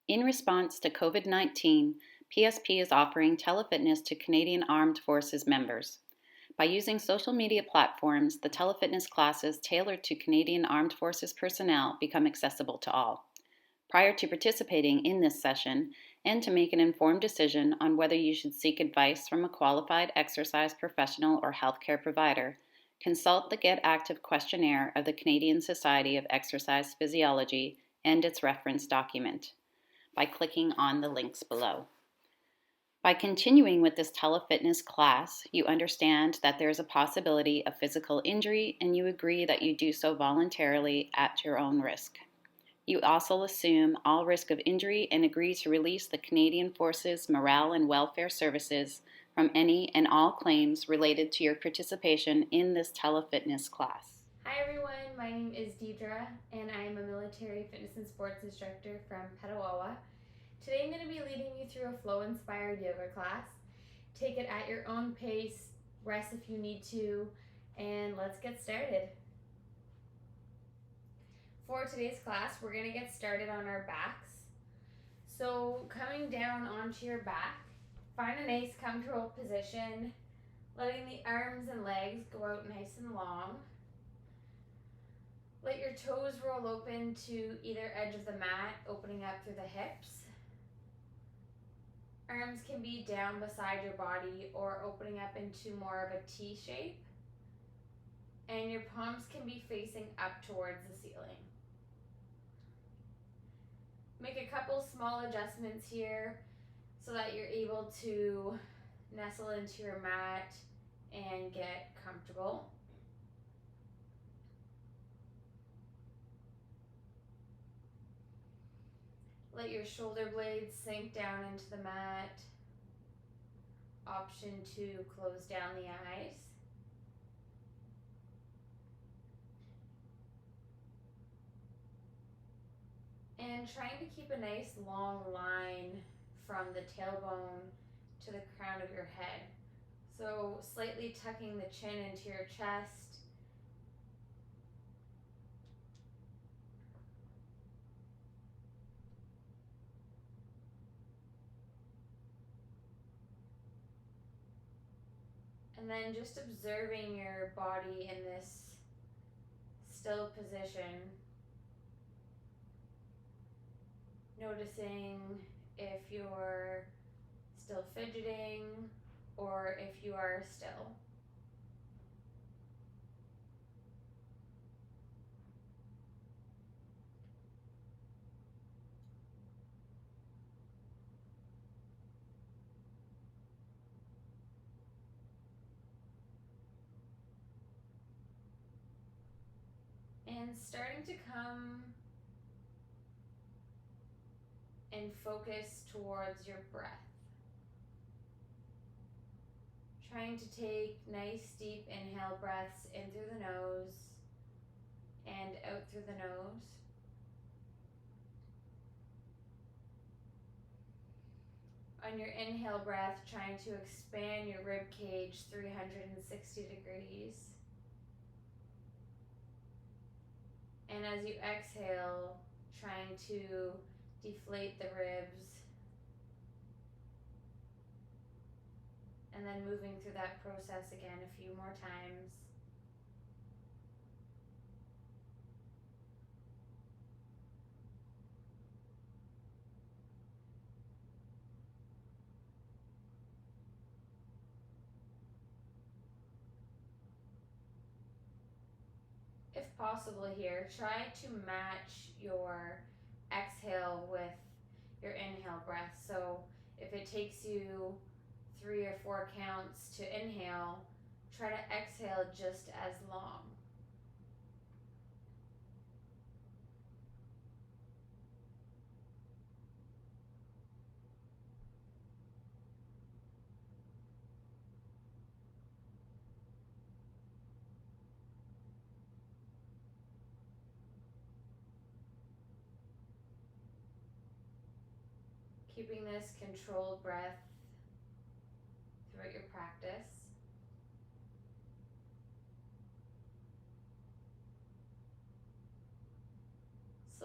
In response to COVID-19, PSP is offering telefitness to Canadian Armed Forces members. By using social media platforms, the telefitness classes tailored to Canadian Armed Forces personnel become accessible to all. Prior to participating in this session, and to make an informed decision on whether you should seek advice from a qualified exercise professional or healthcare provider, consult the Get Active questionnaire of the Canadian Society of Exercise Physiology and its reference document by clicking on the links below. By continuing with this telefitness class, you understand that there is a possibility of physical injury and you agree that you do so voluntarily at your own risk. You also assume all risk of injury and agree to release the Canadian Forces Morale and Welfare Services from any and all claims related to your participation in this telefitness class. Hi everyone, my name is Deidre and I am a military fitness and sports instructor from Petawawa. Today I'm going to be leading you through a flow-inspired yoga class. Take it at your own pace, rest if you need to, and let's get started. For today's class, we're going to get started on our backs. So coming down onto your back, find a nice comfortable position, letting the arms and legs go out nice and long. Let your toes roll open to either edge of the mat, opening up through the hips. Arms can be down beside your body or opening up into more of a T shape. And your palms can be facing up towards the ceiling. Make a couple small adjustments here so that you're able to nestle into your mat and get comfortable. Let your shoulder blades sink down into the mat. Option to close down the eyes. And trying to keep a nice long line from the tailbone to the crown of your head. So slightly tucking the chin into your chest. And then just observing your body in this still position. Noticing if you're still fidgeting or if you are still. And starting to come and focus towards your breath. Trying to take nice deep inhale breaths in through the nose and out through the nose. On your inhale breath, trying to expand your rib cage 360 degrees. And as you exhale, trying to deflate the ribs. And then moving through that process again a few more times. If possible here, try to match your exhale with your inhale breath. So if it takes you 3 or 4 counts to inhale, try to exhale just as long. Keeping this controlled breath throughout your practice.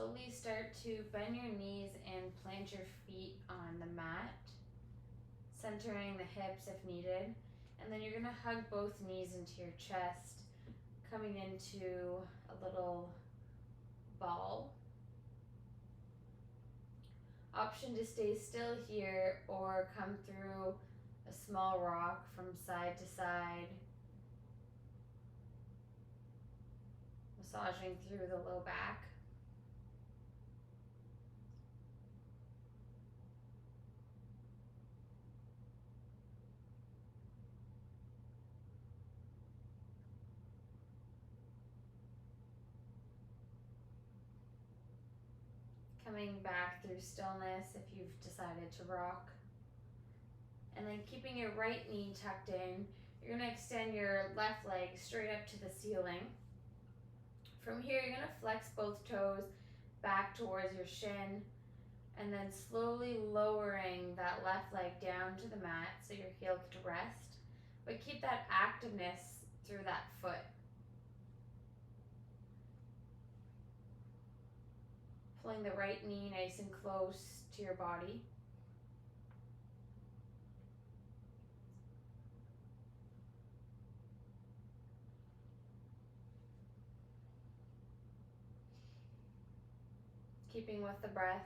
slowly start to bend your knees and plant your feet on the mat, centering the hips if needed. And then you're going to hug both knees into your chest, coming into a little ball. Option to stay still here or come through a small rock from side to side, massaging through the low back. Coming back through stillness if you've decided to rock. And then keeping your right knee tucked in, you're going to extend your left leg straight up to the ceiling. From here, you're going to flex both toes back towards your shin, and then slowly lowering that left leg down to the mat so your heel could rest. But keep that activeness through that foot. Pulling the right knee nice and close to your body. Keeping with the breath.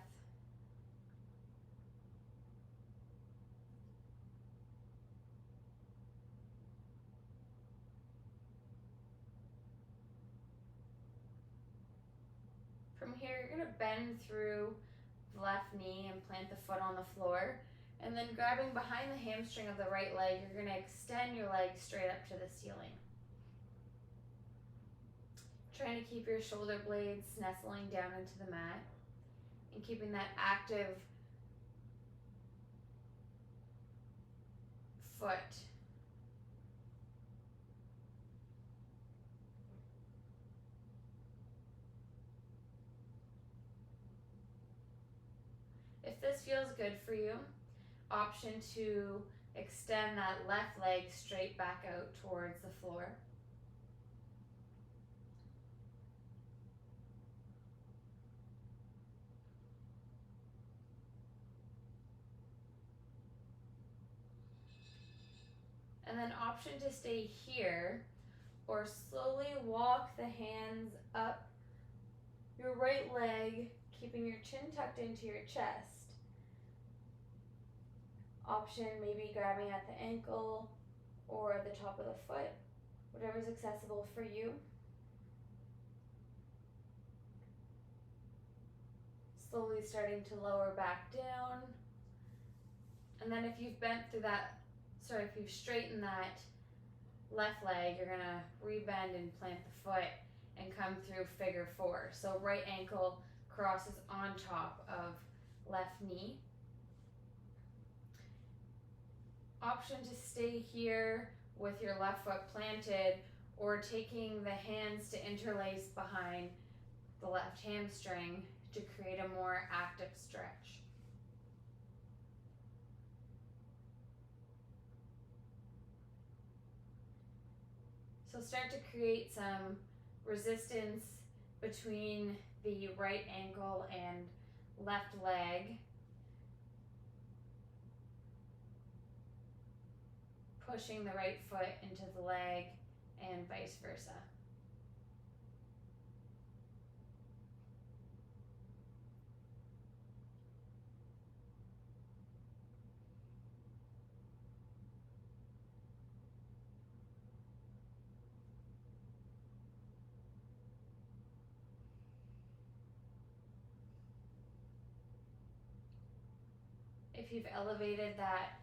From here, you're going to bend through the left knee and plant the foot on the floor. And then grabbing behind the hamstring of the right leg, you're going to extend your leg straight up to the ceiling. Trying to keep your shoulder blades nestling down into the mat and keeping that active foot. If this feels good for you, option to extend that left leg straight back out towards the floor. And then option to stay here or slowly walk the hands up your right leg, keeping your chin tucked into your chest. Option maybe grabbing at the ankle or the top of the foot, whatever is accessible for you. Slowly starting to lower back down. And then if you've if you've straightened that left leg, you're gonna rebend and plant the foot and come through figure four. So right ankle crosses on top of left knee. Option to stay here with your left foot planted or taking the hands to interlace behind the left hamstring to create a more active stretch. So start to create some resistance between the right ankle and left leg. Pushing the right foot into the leg and vice versa. If you've elevated that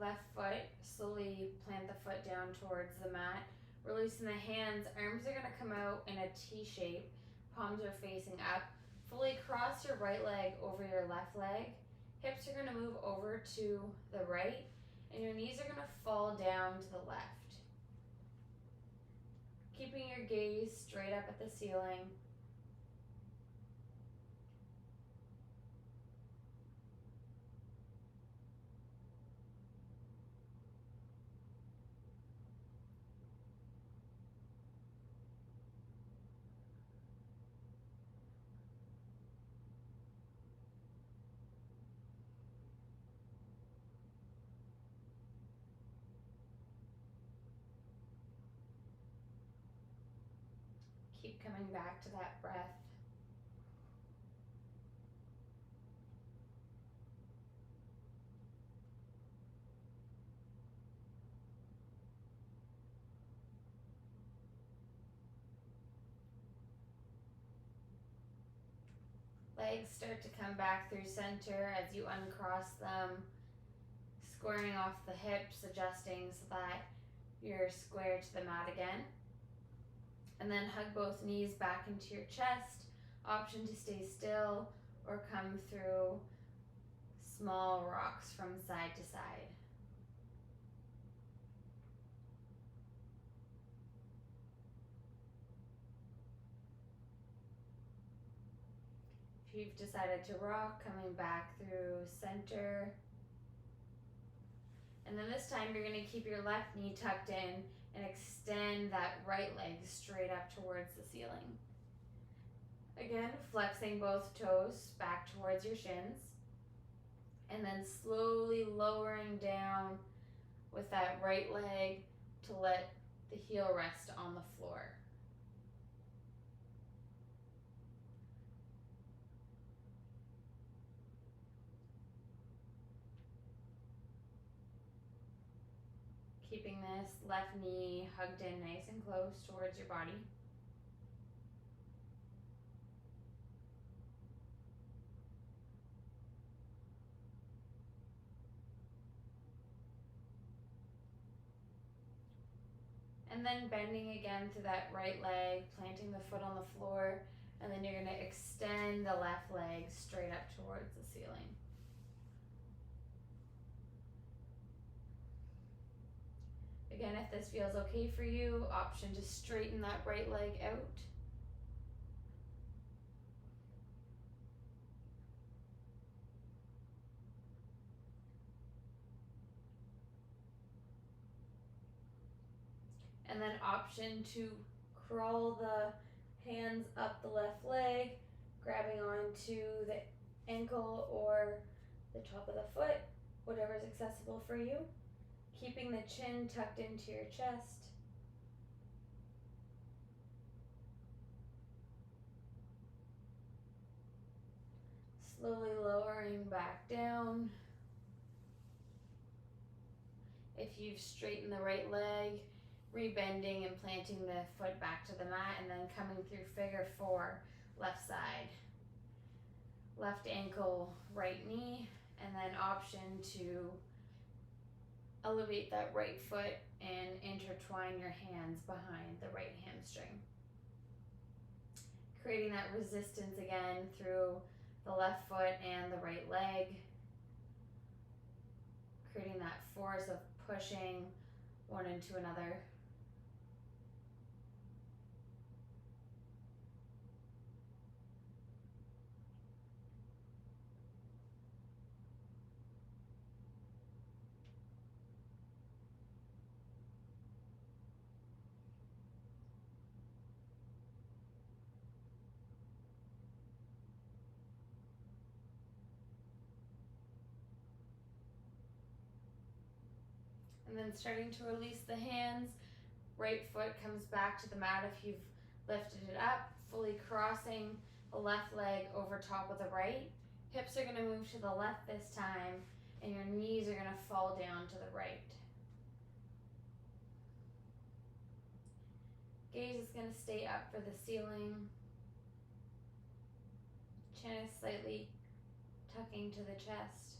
left foot, slowly plant the foot down towards the mat, releasing the hands. Arms are going to come out in a T shape, palms are facing up. Fully cross your right leg over your left leg. Hips are going to move over to the right, and your knees are going to fall down to the left. Keeping your gaze straight up at the ceiling. Keep coming back to that breath. Legs start to come back through center as you uncross them, squaring off the hips, adjusting so that you're square to the mat again. And then hug both knees back into your chest. Option to stay still or come through small rocks from side to side. If you've decided to rock, coming back through center. And then this time you're going to keep your left knee tucked in and extend that right leg straight up towards the ceiling. Again, flexing both toes back towards your shins. And then slowly lowering down with that right leg to let the heel rest on the floor. Keeping this left knee hugged in nice and close towards your body. And then bending again to that right leg, planting the foot on the floor, and then you're going to extend the left leg straight up towards the ceiling. Again, if this feels okay for you, option to straighten that right leg out. And then option to crawl the hands up the left leg, grabbing onto the ankle or the top of the foot, whatever is accessible for you. Keeping the chin tucked into your chest. Slowly lowering back down. If you've straightened the right leg, rebending and planting the foot back to the mat, and then coming through figure four, left side. Left ankle, right knee, and then option to elevate that right foot and intertwine your hands behind the right hamstring. Creating that resistance again through the left foot and the right leg. Creating that force of pushing one into another. And then starting to release the hands. Right foot comes back to the mat if you've lifted it up, fully crossing the left leg over top of the right. Hips are going to move to the left this time, and your knees are going to fall down to the right. Gaze is going to stay up for the ceiling. Chin is slightly tucking to the chest.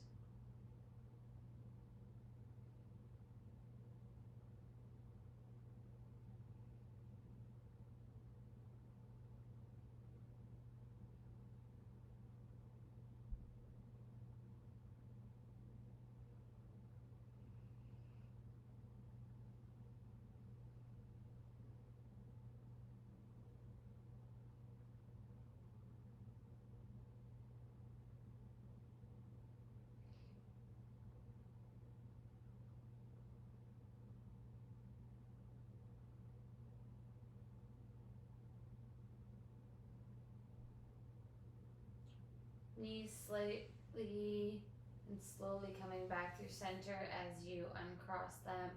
Knees slightly and slowly coming back through center as you uncross them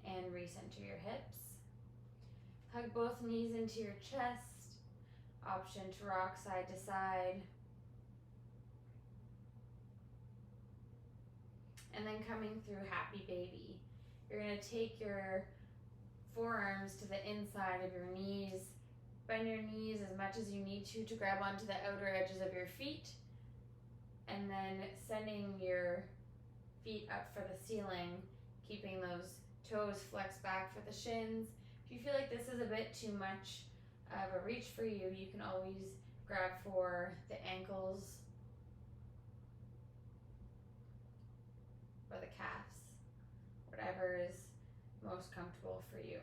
and recenter your hips. Hug both knees into your chest. option to rock side to side. And then coming through happy baby. You're going to take your forearms to the inside of your knees. Bend your knees as much as you need to grab onto the outer edges of your feet. And then sending your feet up for the ceiling, keeping those toes flexed back for the shins. If you feel like this is a bit too much of a reach for you, you can always grab for the ankles or the calves, whatever is most comfortable for you.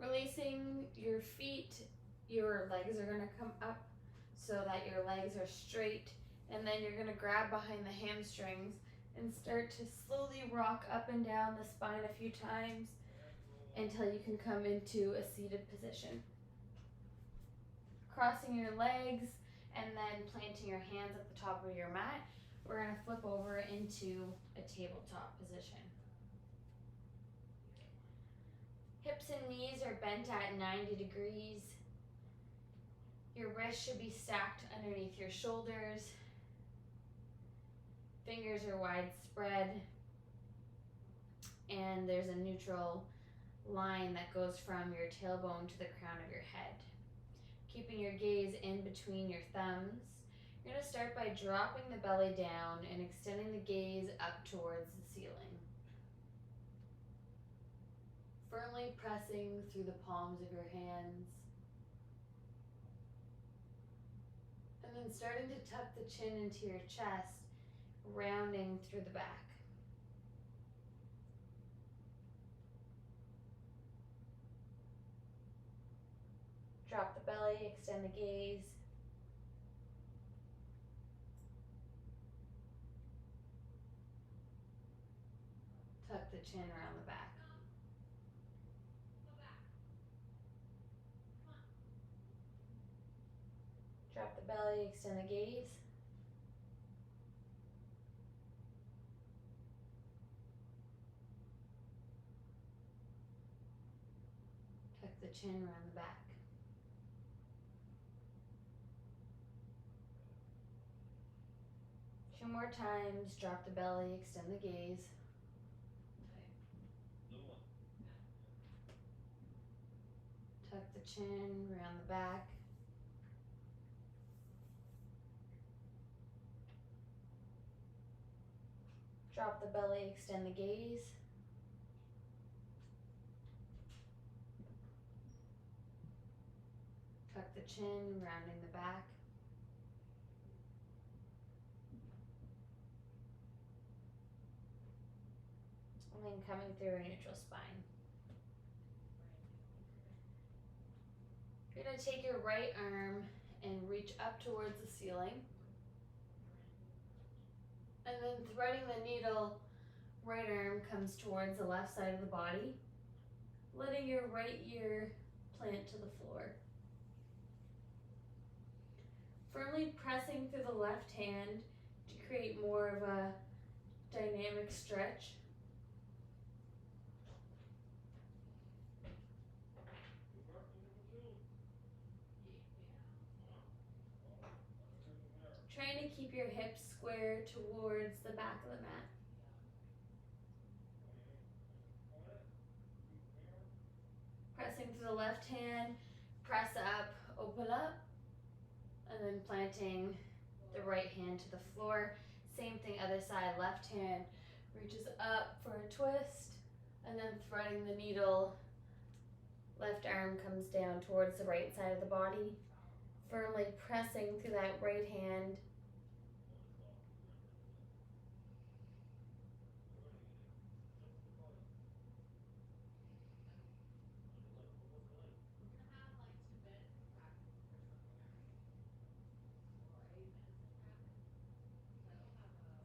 Releasing your feet, your legs are going to come up so that your legs are straight, and then you're going to grab behind the hamstrings and start to slowly rock up and down the spine a few times until you can come into a seated position. Crossing your legs and then planting your hands at the top of your mat, we're going to flip over into a tabletop position. Hips and knees are bent at 90 degrees. Your wrists should be stacked underneath your shoulders. Fingers are widespread. And there's a neutral line that goes from your tailbone to the crown of your head. Keeping your gaze in between your thumbs. You're going to start by dropping the belly down and extending the gaze up towards the ceiling. Firmly pressing through the palms of your hands. And then starting to tuck the chin into your chest, rounding through the back. Drop the belly, extend the gaze. Tuck the chin around the back. Drop the belly, extend the gaze. Tuck the chin around the back. Two more times, drop the belly, extend the gaze. Tuck the chin around the back. Drop the belly, extend the gaze. Tuck the chin, rounding the back. And then coming through a neutral spine. You're going to take your right arm and reach up towards the ceiling. And then threading the needle, right arm comes towards the left side of the body, letting your right ear plant to the floor. Firmly pressing through the left hand to create more of a dynamic stretch. Trying to keep your hips square towards the back of the mat. Pressing through the left hand, press up, open up, and then planting the right hand to the floor. Same thing, other side, left hand reaches up for a twist, and then threading the needle, left arm comes down towards the right side of the body, firmly pressing through that right hand.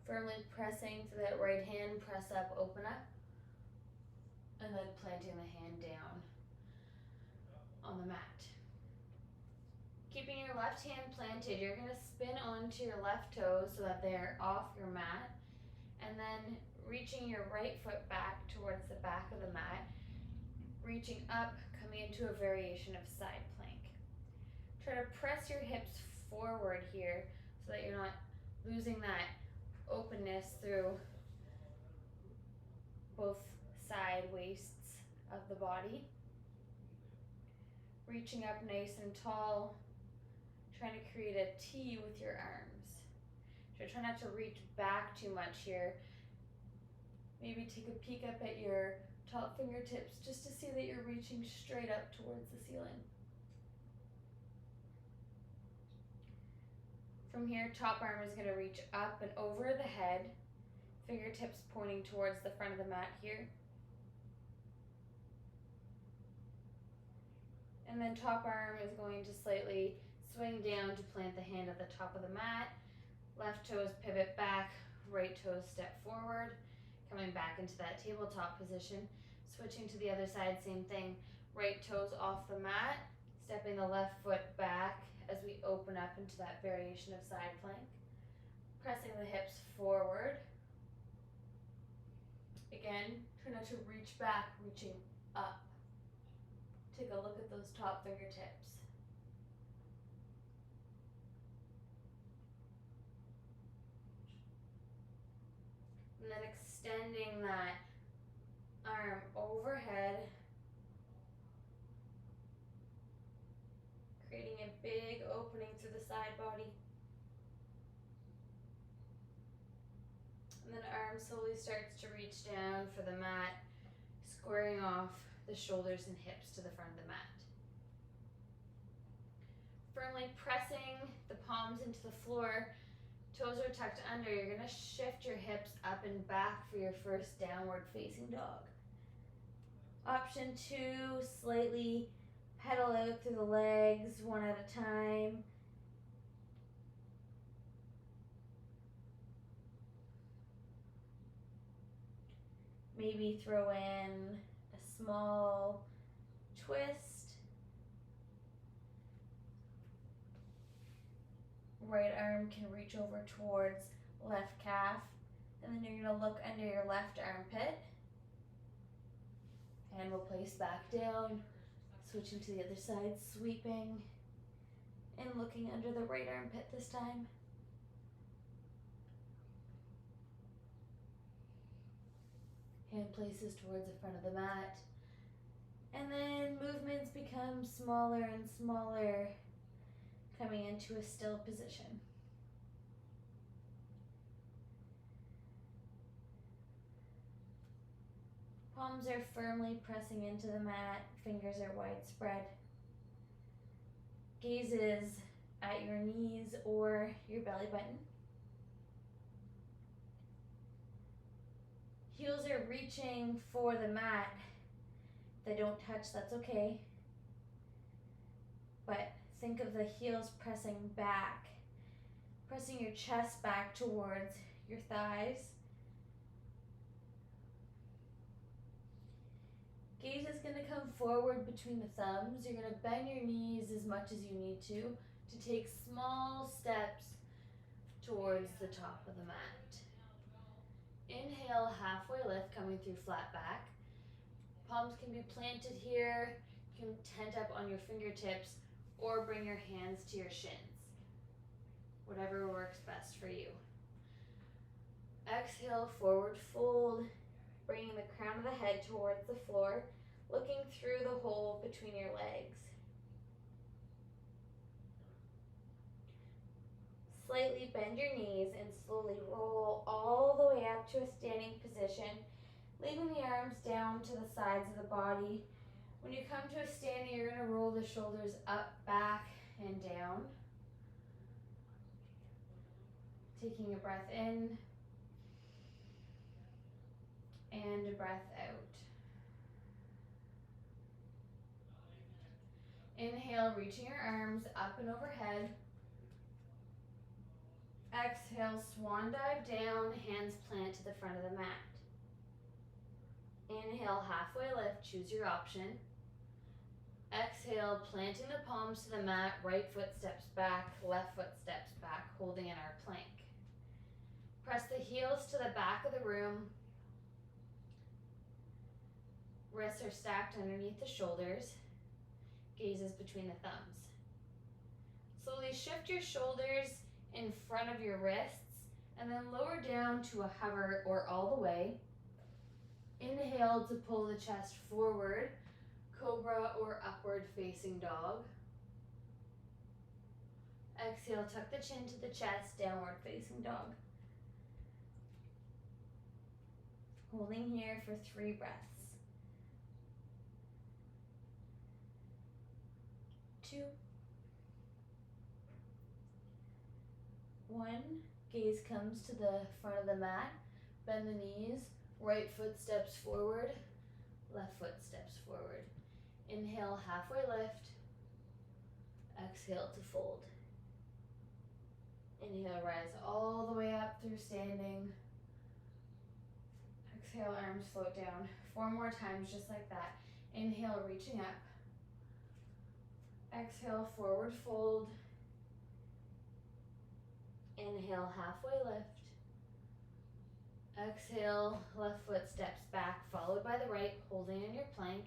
Firmly pressing through that right hand, press up, open up, and then planting the hand down on the mat. Keeping your left hand planted, you're going to spin onto your left toes so that they're off your mat, and then reaching your right foot back towards the back of the mat, reaching up, coming into a variation of side plank. Try to press your hips forward here so that you're not losing that openness through both side waists of the body. Reaching up nice and tall, trying to create a T with your arms. So try not to reach back too much here. Maybe take a peek up at your top fingertips just to see that you're reaching straight up towards the ceiling. From here, top arm is going to reach up and over the head, fingertips pointing towards the front of the mat here. And then top arm is going to slightly swing down to plant the hand at the top of the mat. Left toes pivot back, right toes step forward, coming back into that tabletop position. Switching to the other side, same thing. Right toes off the mat, stepping the left foot back as we open up into that variation of side plank. Pressing the hips forward. Again, try not to reach back, reaching up. Take a look at those top fingertips. And then extending that arm overhead, creating a big opening through the side body. And then arm slowly starts to reach down for the mat, squaring off the shoulders and hips to the front of the mat. Firmly pressing the palms into the floor, toes are tucked under. You're going to shift your hips up and back for your first downward facing dog. Option 2, slightly pedal out through the legs one at a time. Maybe throw in a small twist. Right arm can reach over towards left calf, and then you're going to look under your left armpit. Hand will place back down, switching to the other side, sweeping and looking under the right armpit this time. Hand places towards the front of the mat. And then movements become smaller and smaller, coming into a still position. Palms are firmly pressing into the mat, fingers are widespread. Gaze is at your knees or your belly button. Heels are reaching for the mat. If they don't touch, that's okay. But think of the heels pressing back, pressing your chest back towards your thighs. Gaze is going to come forward between the thumbs. You're going to bend your knees as much as you need to take small steps towards the top of the mat. Inhale, halfway lift, coming through flat back. Palms can be planted here. You can tent up on your fingertips or bring your hands to your shins. Whatever works best for you. Exhale, forward fold, bringing the crown of the head towards the floor, looking through the hole between your legs. Slightly bend your knees and slowly roll all the way up to a standing position, leaving the arms down to the sides of the body. When you come to a standing, you're going to roll the shoulders up, back, and down. Taking a breath in and a breath out. Inhale, reaching your arms up and overhead. Exhale, swan dive down, hands plant to the front of the mat. Inhale, halfway lift, choose your option. Exhale, planting the palms to the mat, right foot steps back, left foot steps back, holding in our plank. Press the heels to the back of the room. Wrists are stacked underneath the shoulders. Gazes between the thumbs. Slowly shift your shoulders in front of your wrists and then lower down to a hover or all the way. Inhale to pull the chest forward, cobra or upward facing dog. Exhale, tuck the chin to the chest, downward facing dog. Holding here for 3 breaths. 2, 1. Gaze comes to the front of the mat. Bend the knees. Right foot steps forward. Left foot steps forward. Inhale, halfway lift. Exhale to fold. Inhale, rise all the way up through standing. Exhale, arms float down. 4 more times just like that. Inhale, reaching up. Exhale, forward fold. Inhale, halfway lift. Exhale, left foot steps back, followed by the right, holding in your plank.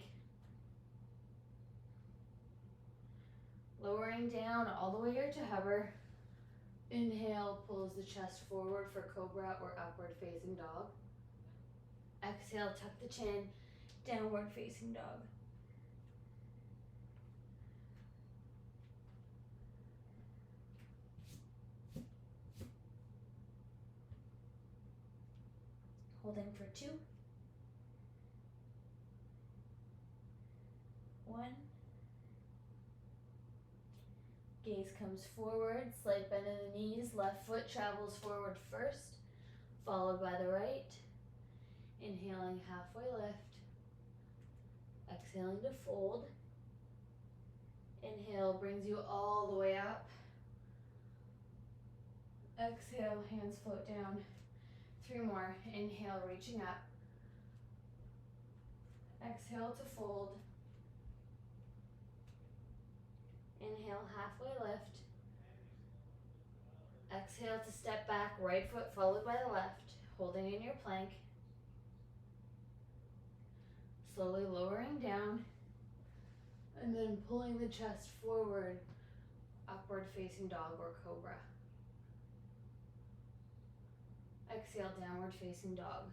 Lowering down all the way here to hover. Inhale, pulls the chest forward for cobra or upward facing dog. Exhale, tuck the chin, downward facing dog. Holding for 2, 1. Gaze comes forward, slight bend in the knees, left foot travels forward first, followed by the right. Inhaling, halfway lift. Exhaling to fold. Inhale brings you all the way up. Exhale, hands float down. 3 more. Inhale, reaching up. Exhale to fold. Inhale, halfway lift. Exhale to step back, right foot followed by the left, holding in your plank. Slowly lowering down, and then pulling the chest forward, upward facing dog or cobra. Exhale, downward facing dog.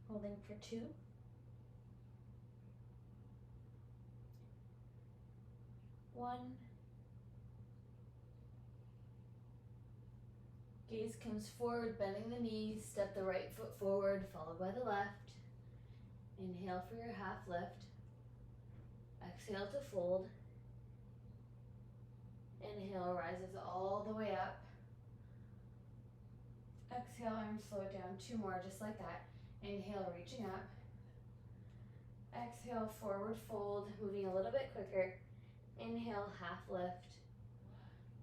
Holding for 2. 1. Gaze comes forward, bending the knees, step the right foot forward, followed by the left. Inhale for your half lift. Exhale to fold. Inhale, rises all the way up. Exhale, arms slow down. 2 more, just like that. Inhale, reaching up. Exhale, forward fold, moving a little bit quicker. Inhale, half lift.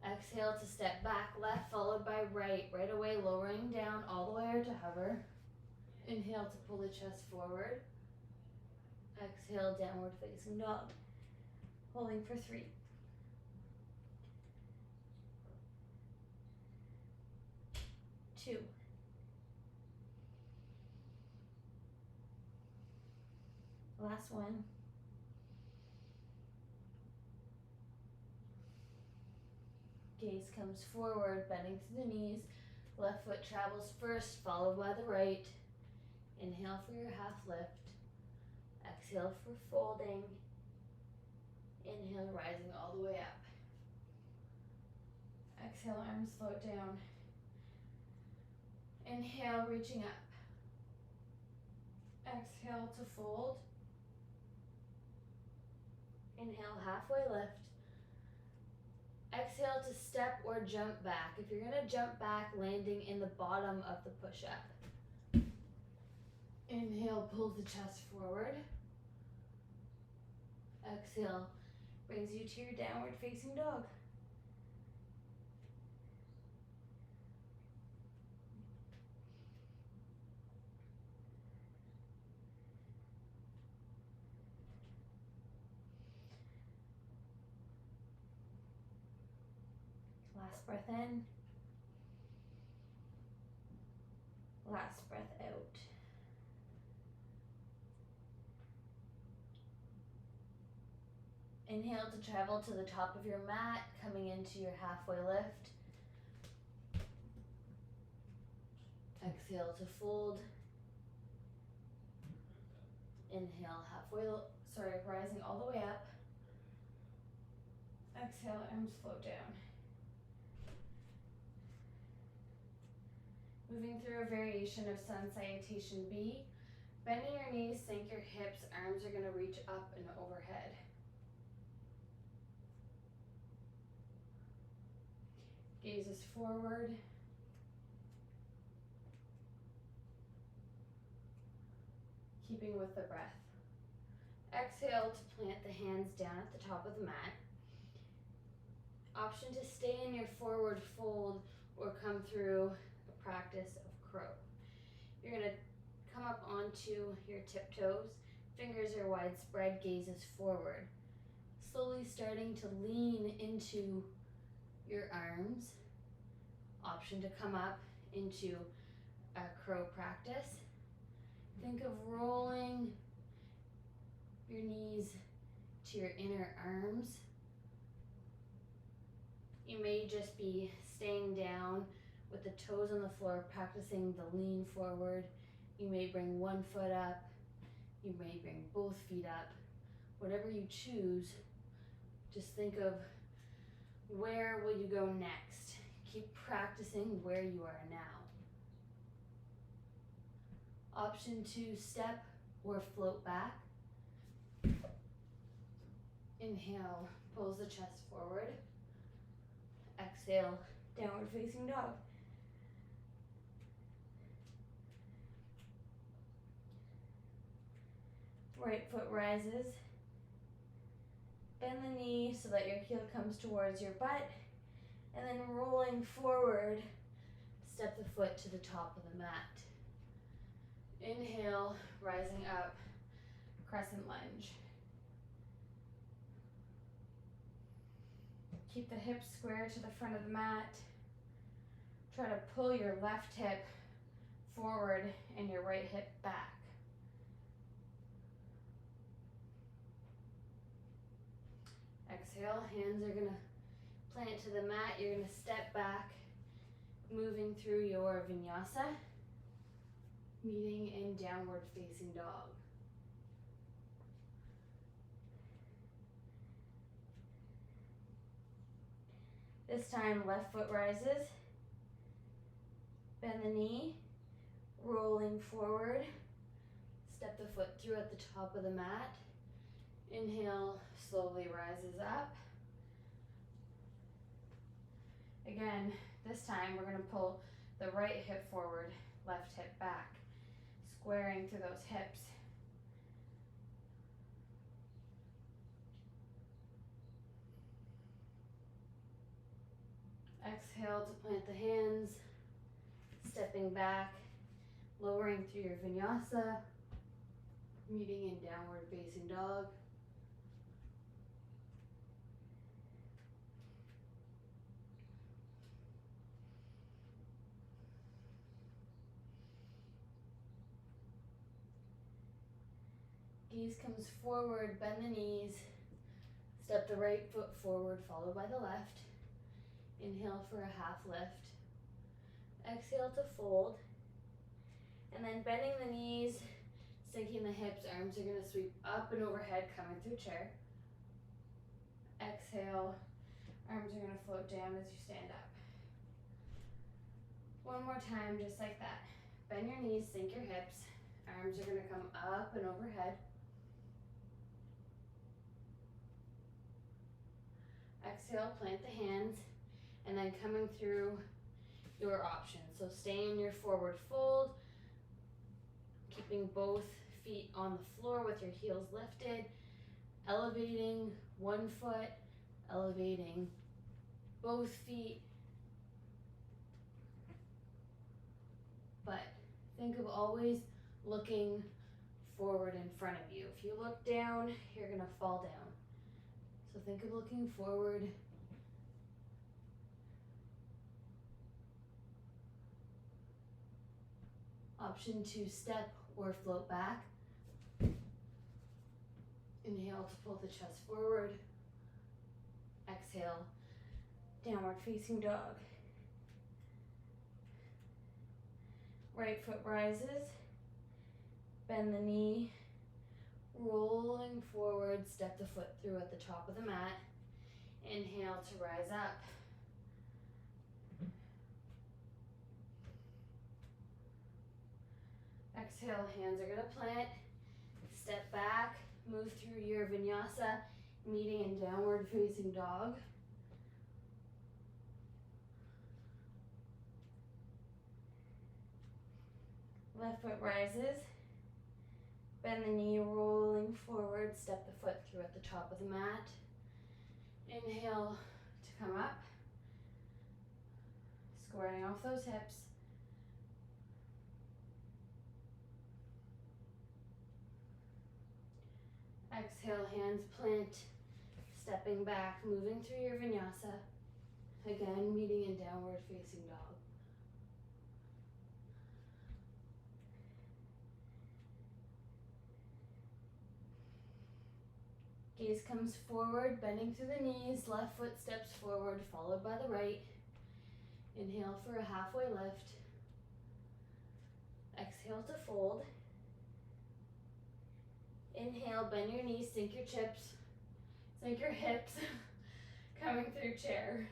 Exhale to step back, left followed by right. Right away, lowering down all the way to hover. Inhale to pull the chest forward. Exhale, downward facing dog. Holding for 3. 2. Last one. Gaze comes forward, bending to the knees. Left foot travels first, followed by the right. Inhale for your half lift. Exhale for folding. Inhale, rising all the way up. Exhale, arms float down. Inhale, reaching up. Exhale to fold. Inhale, halfway lift. Exhale to step or jump back. If you're gonna jump back, landing in the bottom of the push-up. Inhale, pull the chest forward. Exhale, Brings you to your downward facing dog. Last breath in. Last breath out. Inhale to travel to the top of your mat, coming into your halfway lift. Exhale to fold. Inhale, rising all the way up. Exhale, arms float down. Moving through a variation of Sun Salutation B. Bending your knees, sink your hips, arms are going to reach up and overhead. Gaze is forward. Keeping with the breath. Exhale to plant the hands down at the top of the mat. Option to stay in your forward fold or come through a practice of crow. You're going to come up onto your tiptoes. Fingers are widespread, gaze is forward. Slowly starting to lean into your arms. Option to come up into a crow practice. Think of rolling your knees to your inner arms. You may just be staying down with the toes on the floor, practicing the lean forward. You may bring one foot up. You may bring both feet up. Whatever you choose, just think of where will you go next. Keep practicing where you are now. Option to step or float back. Inhale, pulls the chest forward. Exhale, downward facing dog. Right foot rises. Bend the knee so that your heel comes towards your butt. And then rolling forward, step the foot to the top of the mat. Inhale, rising up, Crescent Lunge. Keep the hips square to the front of the mat. Try to pull your left hip forward and your right hip back. Exhale, hands are gonna plant to the mat. You're gonna step back, moving through your vinyasa, meeting in downward facing dog. This time, left foot rises. Bend the knee, rolling forward. Step the foot through at the top of the mat. Inhale, slowly rises up. Again, this time we're going to pull the right hip forward, left hip back, squaring through those hips. Exhale to plant the hands, stepping back, lowering through your vinyasa, meeting in downward facing dog. Gaze comes forward, bend the knees, step the right foot forward, followed by the left. Inhale for a half lift. Exhale to fold. And then bending the knees, sinking the hips, arms are going to sweep up and overhead, coming through chair. Exhale, arms are going to float down as you stand up. One more time, just like that. Bend your knees, sink your hips, arms are going to come up and overhead. Exhale, plant the hands, and then coming through your options. So stay in your forward fold, keeping both feet on the floor with your heels lifted, elevating one foot, elevating both feet. But think of always looking forward in front of you. If you look down, you're gonna fall down. So think of looking forward. Option 2, step or float back. Inhale to pull the chest forward. Exhale, downward facing dog. Right foot rises. Bend the knee. Rolling forward, step the foot through at the top of the mat. Inhale to rise up. Exhale, hands are gonna plant. Step back, move through your vinyasa, meeting in downward facing dog. Left foot rises. Bend the knee, rolling forward, step the foot through at the top of the mat. Inhale to come up. Squaring off those hips. Exhale, hands plant, stepping back, moving through your vinyasa. Again, meeting in downward facing dog. Gaze comes forward, bending through the knees, left foot steps forward, followed by the right. Inhale for a halfway lift. Exhale to fold. Inhale, bend your knees, sink your hips, coming through chair.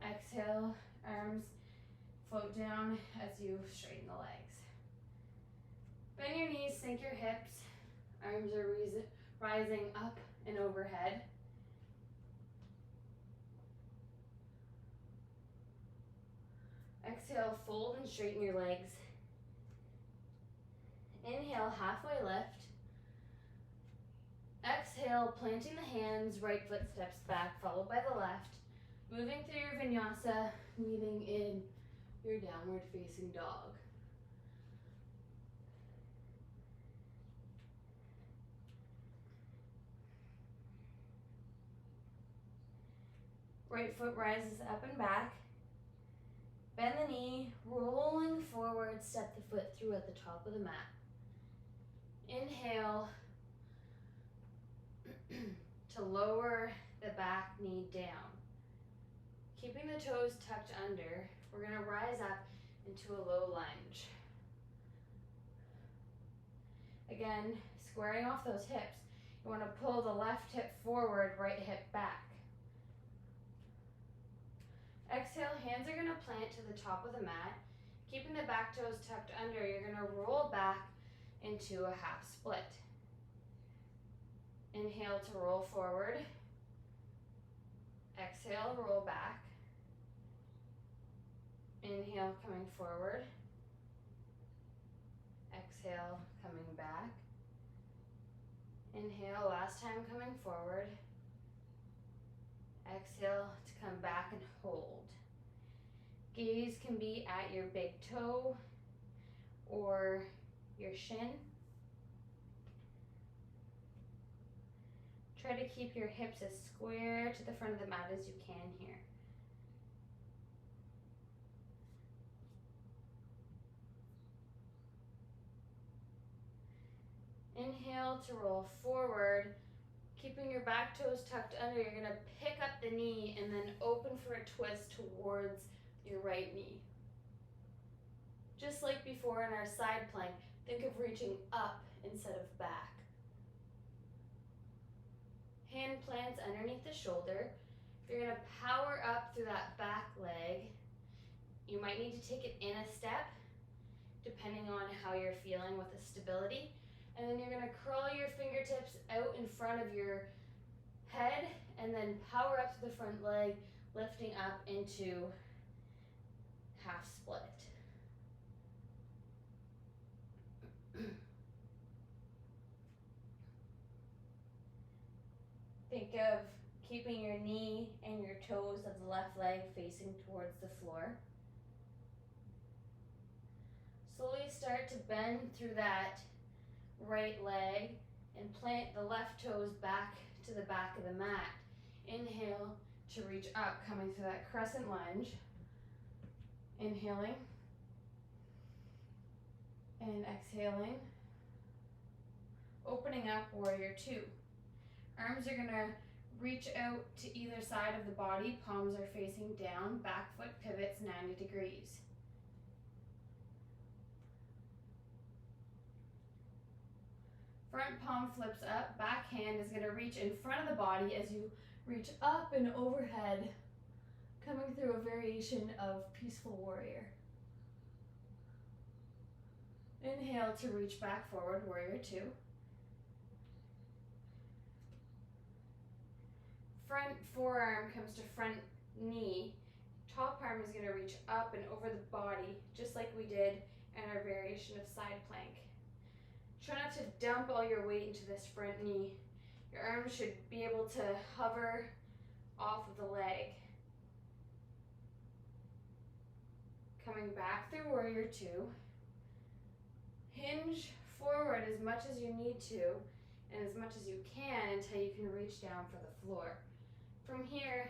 Exhale, arms float down as you straighten the legs. Bend your knees, sink your hips, arms are rising up and overhead. Exhale, fold and straighten your legs. Inhale, halfway lift. Exhale, planting the hands, right foot steps back, followed by the left. Moving through your vinyasa, meeting in your downward facing dog. Right foot rises up and back. Bend the knee, rolling forward, step the foot through at the top of the mat. Inhale to lower the back knee down. Keeping the toes tucked under, we're gonna rise up into a low lunge. Again, squaring off those hips. You wanna pull the left hip forward, right hip back. Exhale, hands are gonna plant to the top of the mat. Keeping the back toes tucked under, you're gonna roll back into a half split. Inhale to roll forward. Exhale, roll back. Inhale, coming forward. Exhale, coming back. Inhale, last time coming forward. Exhale to come back and hold. Gaze can be at your big toe or your shin. Try to keep your hips as square to the front of the mat as you can here. Inhale to roll forward. Keeping your back toes tucked under, you're gonna pick up the knee and then open for a twist towards your right knee. Just like before in our side plank, think of reaching up instead of back. Hand plants underneath the shoulder. You're gonna power up through that back leg. You might need to take it in a step, depending on how you're feeling with the stability. And then you're gonna curl your fingertips out in front of your head and then power up to the front leg, lifting up into half split. Think of keeping your knee and your toes of the left leg facing towards the floor. Slowly start to bend through that right leg and plant the left toes back to the back of the mat. Inhale to reach up, coming through that crescent lunge. Inhaling and exhaling. Opening up, warrior two. Arms are gonna reach out to either side of the body, palms are facing down, back foot pivots 90 degrees. Front palm flips up, back hand is gonna reach in front of the body as you reach up and overhead, coming through a variation of peaceful warrior. Inhale to reach back forward, warrior two. Front forearm comes to front knee. Top arm is going to reach up and over the body, just like we did in our variation of side plank. Try not to dump all your weight into this front knee. Your arms should be able to hover off of the leg. Coming back through warrior two. Hinge forward as much as you need to and as much as you can until you can reach down for the floor. From here,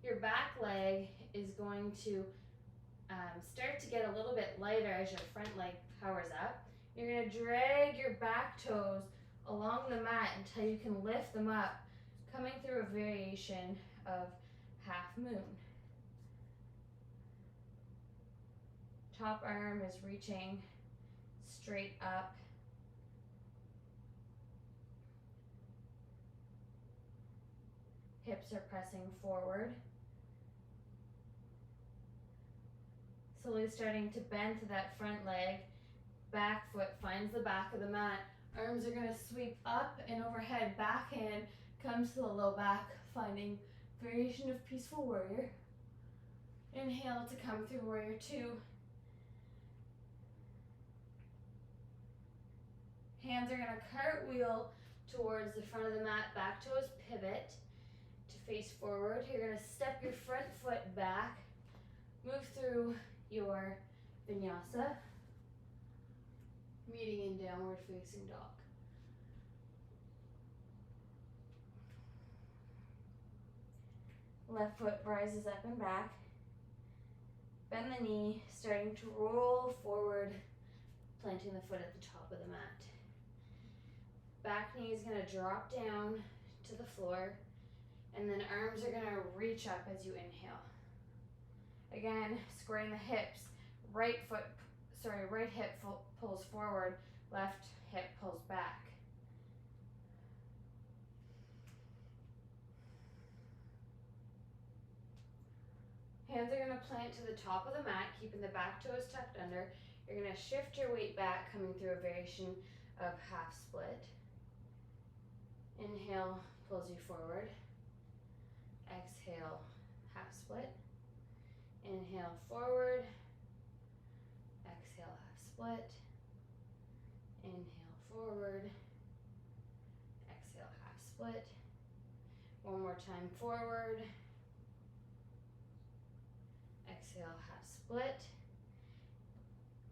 your back leg is going to start to get a little bit lighter as your front leg powers up. You're going to drag your back toes along the mat until you can lift them up, coming through a variation of half moon. Top arm is reaching straight up. Hips are pressing forward. Slowly starting to bend to that front leg. Back foot finds the back of the mat. Arms are going to sweep up and overhead. Back hand comes to the low back, finding variation of peaceful warrior. Inhale to come through warrior two. Hands are going to cartwheel towards the front of the mat. Back toes pivot to face forward. You're going to step your front foot back. Move through your vinyasa, meeting in downward facing dog. Left foot rises up and back. Bend the knee, starting to roll forward, planting the foot at the top of the mat. Back knee is going to drop down to the floor, and then arms are going to reach up as you inhale. Again, squaring the hips. Right hip pulls forward, left hip pulls back. Hands are going to plant to the top of the mat, keeping the back toes tucked under. You're going to shift your weight back, coming through a variation of half split. Inhale pulls you forward. Exhale, half split. Inhale forward. Exhale, half split. Inhale forward. Exhale, half split. One more time forward. Exhale, half split.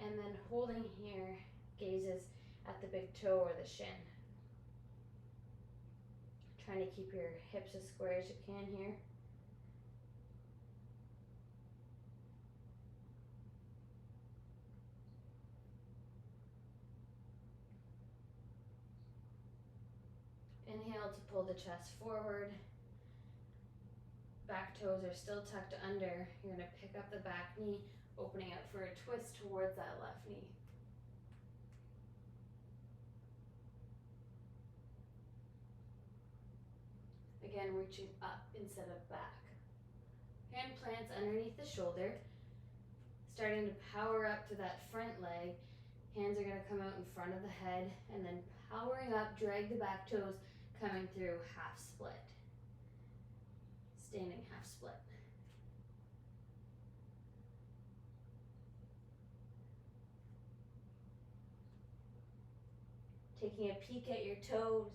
And then holding here, gazes at the big toe or the shin. Trying to keep your hips as square as you can here. Inhale to pull the chest forward. Back toes are still tucked under. You're going to pick up the back knee, opening up for a twist towards that left knee. Again, reaching up instead of back. Hand plants underneath the shoulder, starting to power up to that front leg. Hands are going to come out in front of the head, and then powering up, drag the back toes, coming through half split. Standing half split. Taking a peek at your toes.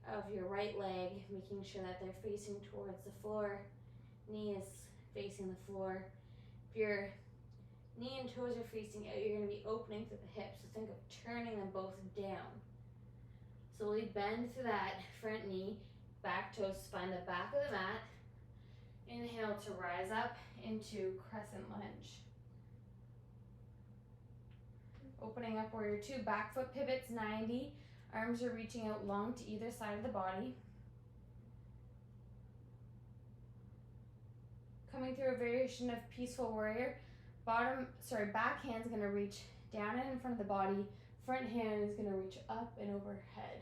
of your right leg, making sure that they're facing towards the floor, knee is facing the floor. If your knee and toes are facing out, you're going to be opening through the hips, so think of turning them both down. Slowly bend through that front knee, back toes find the back of the mat. Inhale to rise up into Crescent Lunge. Opening up warrior two, back foot pivots 90. Arms are reaching out long to either side of the body. Coming through a variation of peaceful warrior. Back hand's gonna reach down and in front of the body. Front hand is gonna reach up and overhead.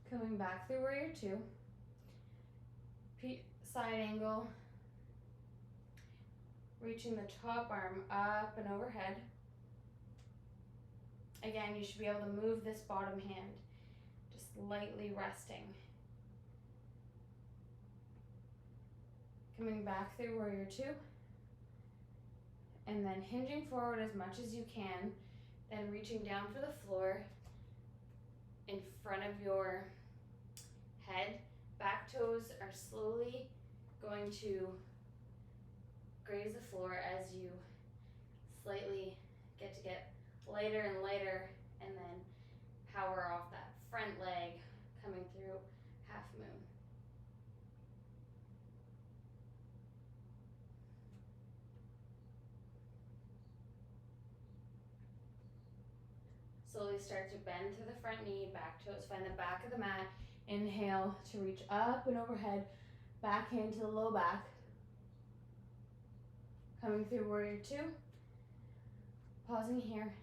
Coming back through warrior two. Side angle. Reaching the top arm up and overhead. Again, you should be able to move this bottom hand, just lightly resting. Coming back through warrior two. And then hinging forward as much as you can, then reaching down for the floor in front of your head. Back toes are slowly going to graze the floor as you slightly get lighter and lighter, and then power off that front leg coming through half moon. Slowly start to bend through the front knee, back toes find the back of the mat. Inhale to reach up and overhead, back hand to the low back. Coming through warrior two. Pausing here.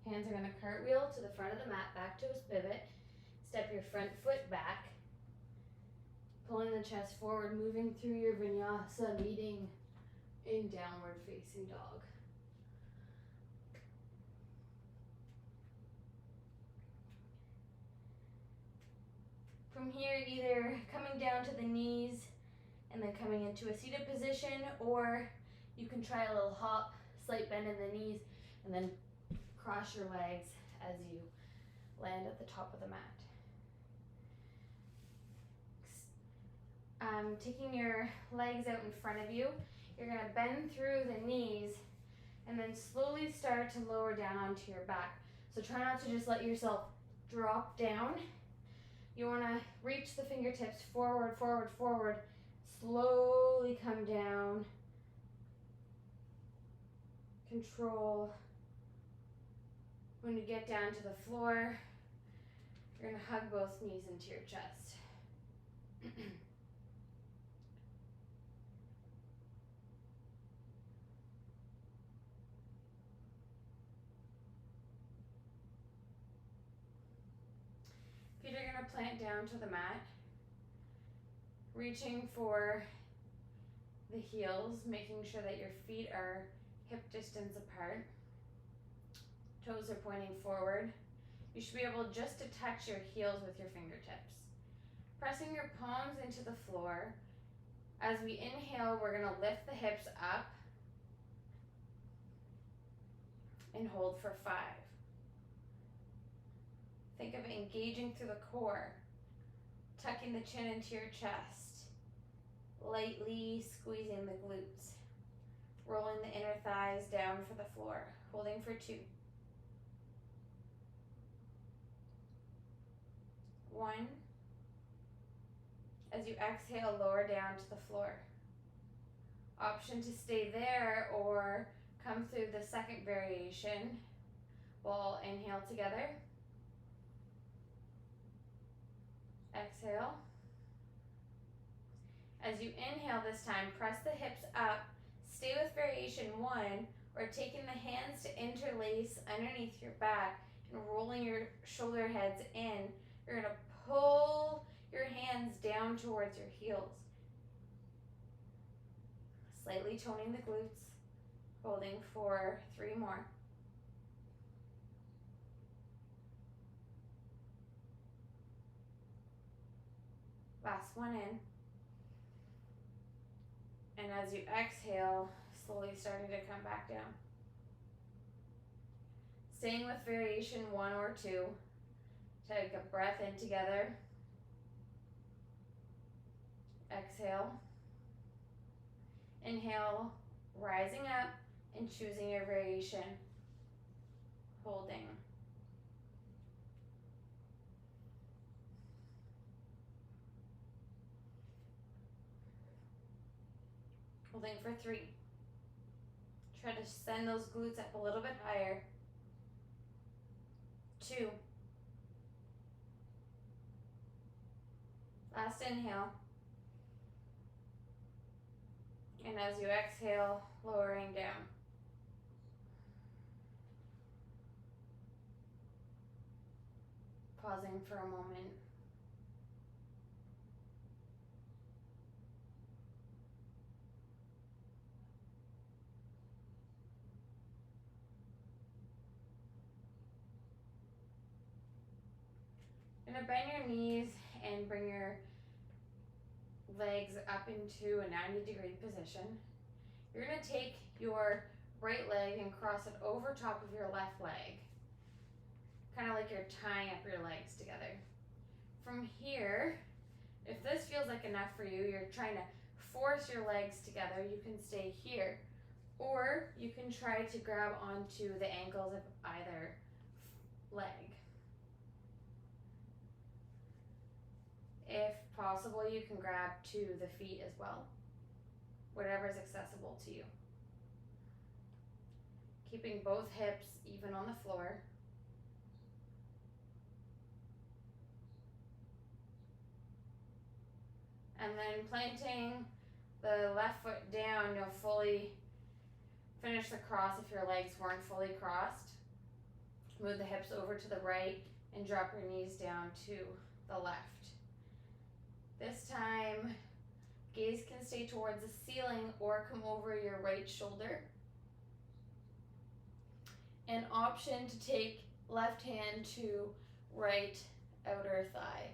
Hands are going to cartwheel to the front of the mat, back toes pivot. Step your front foot back. Pulling the chest forward, moving through your vinyasa, leading in downward facing dog. From here, either coming down to the knees and then coming into a seated position, or you can try a little hop, slight bend in the knees, and then cross your legs as you land at the top of the mat. Taking your legs out in front of you, you're going to bend through the knees and then slowly start to lower down onto your back. So try not to just let yourself drop down. You want to reach the fingertips forward, forward, forward. Slowly come down. Control. When you get down to the floor, you're going to hug both knees into your chest. Feet are going to plant down to the mat, reaching for the heels, making sure that your feet are hip distance apart. Toes are pointing forward. You should be able just to touch your heels with your fingertips. Pressing your palms into the floor. As we inhale, we're going to lift the hips up and hold for 5. Think of engaging through the core, tucking the chin into your chest, lightly squeezing the glutes, rolling the inner thighs down for the floor, holding for 2. 1. As you exhale, lower down to the floor. Option to stay there or come through the second variation. We'll inhale together. Exhale. As you inhale this time, press the hips up. Stay with variation 1, or taking the hands to interlace underneath your back and rolling your shoulder heads in. You're going to pull your hands down towards your heels. Slightly toning the glutes, holding for 3 more. Last one in. And as you exhale, slowly starting to come back down. Staying with variation 1 or 2. Take a breath in together. Exhale. Inhale, rising up and choosing your variation. Holding. Holding for 3. Try to send those glutes up a little bit higher. 2. Last inhale. And as you exhale, lowering down. Pausing for a moment. You're going to bend your knees and bring your legs up into a 90-degree position. You're going to take your right leg and cross it over top of your left leg. Kind of like you're tying up your legs together. From here, if this feels like enough for you, you're trying to force your legs together, you can stay here. Or you can try to grab onto the ankles of either leg. If possible, you can grab to the feet as well. Whatever is accessible to you. Keeping both hips even on the floor. And then planting the left foot down, you'll fully finish the cross if your legs weren't fully crossed. Move the hips over to the right and drop your knees down to the left. This time, gaze can stay towards the ceiling or come over your right shoulder. An option to take left hand to right outer thigh.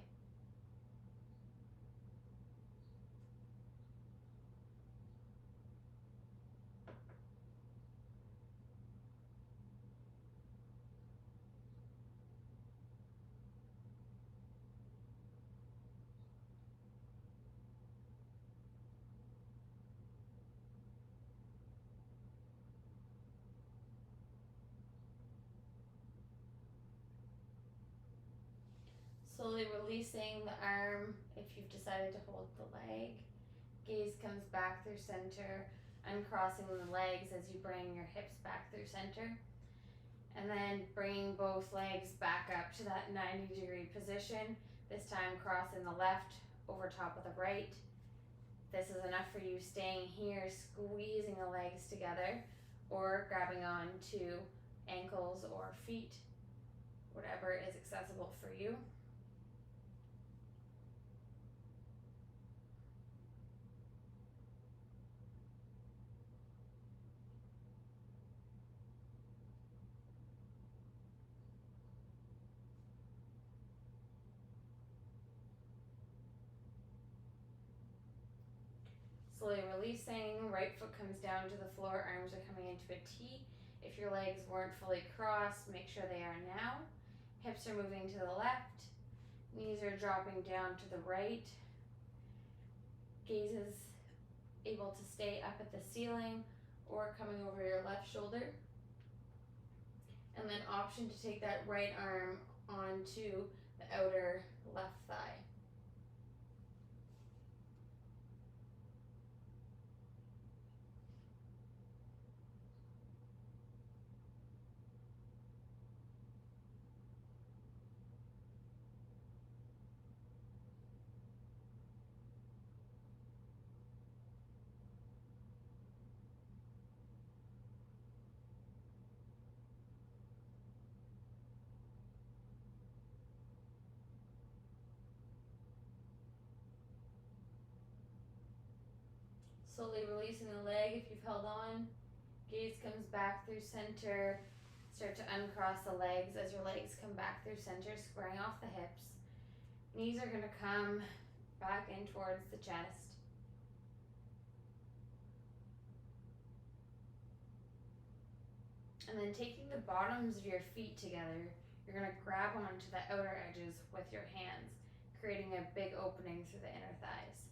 Slowly releasing the arm if you've decided to hold the leg. Gaze comes back through center, uncrossing the legs as you bring your hips back through center. And then bringing both legs back up to that 90-degree position. This time crossing the left over top of the right. This is enough for you staying here, squeezing the legs together or grabbing on to ankles or feet, whatever is accessible for you. Slowly releasing, right foot comes down to the floor, arms are coming into a T. If your legs weren't fully crossed, make sure they are now. Hips are moving to the left, knees are dropping down to the right. Gaze is able to stay up at the ceiling or coming over your left shoulder. And then option to take that right arm onto the outer left thigh. Slowly releasing the leg if you've held on. Gaze comes back through center. Start to uncross the legs as your legs come back through center, squaring off the hips. Knees are going to come back in towards the chest. And then taking the bottoms of your feet together, you're going to grab onto the outer edges with your hands, creating a big opening through the inner thighs.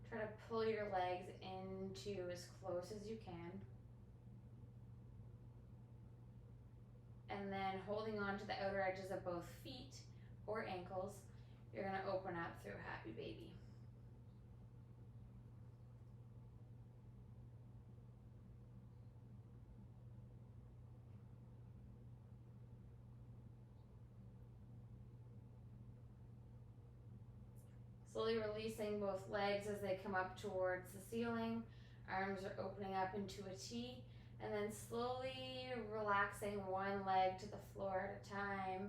Try to pull your legs into as close as you can. And then holding on to the outer edges of both feet or ankles, you're going to open up through Happy Baby. Slowly releasing both legs as they come up towards the ceiling. Arms are opening up into a T, and then slowly relaxing one leg to the floor at a time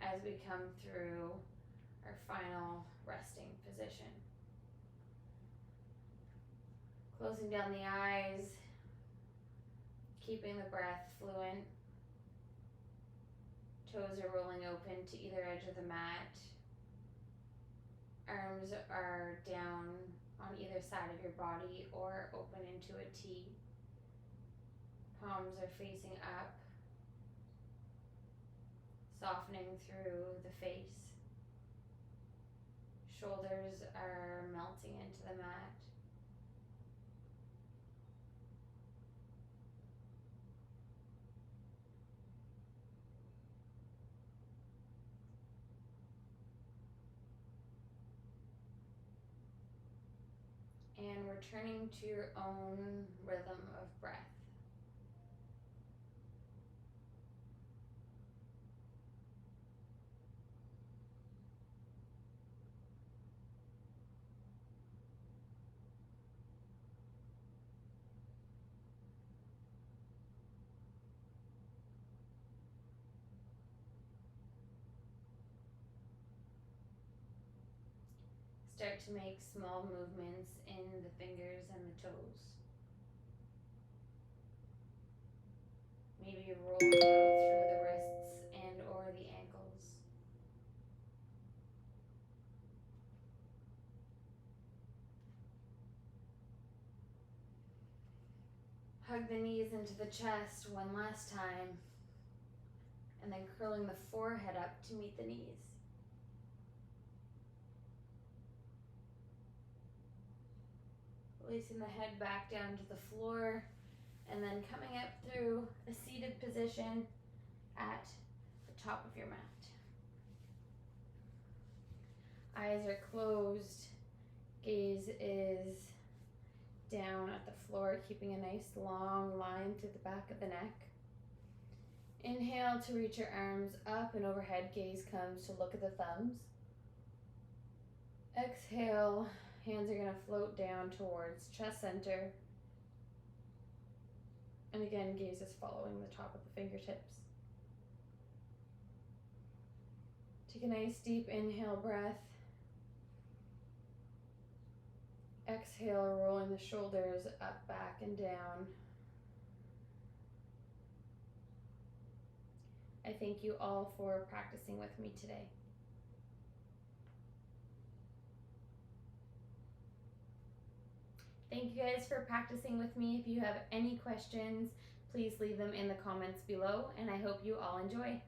as we come through our final resting position. Closing down the eyes, keeping the breath fluent. Toes are rolling open to either edge of the mat. Arms are down on either side of your body or open into a T. Palms are facing up, softening through the face. Shoulders are melting into the mat. And returning to your own rhythm of breath. Start to make small movements in the fingers and the toes. Maybe rolling out through the wrists and or the ankles. Hug the knees into the chest one last time, and then curling the forehead up to meet the knees. Releasing the head back down to the floor, and then coming up through a seated position at the top of your mat. Eyes are closed, gaze is down at the floor, keeping a nice long line through the back of the neck. Inhale to reach your arms up and overhead, gaze comes to look at the thumbs. Exhale, hands are going to float down towards chest center. And again, gaze is following the top of the fingertips. Take a nice deep inhale breath. Exhale, rolling the shoulders up, back, and down. I thank you all for practicing with me today. Thank you guys for practicing with me. If you have any questions, please leave them in the comments below, and I hope you all enjoy.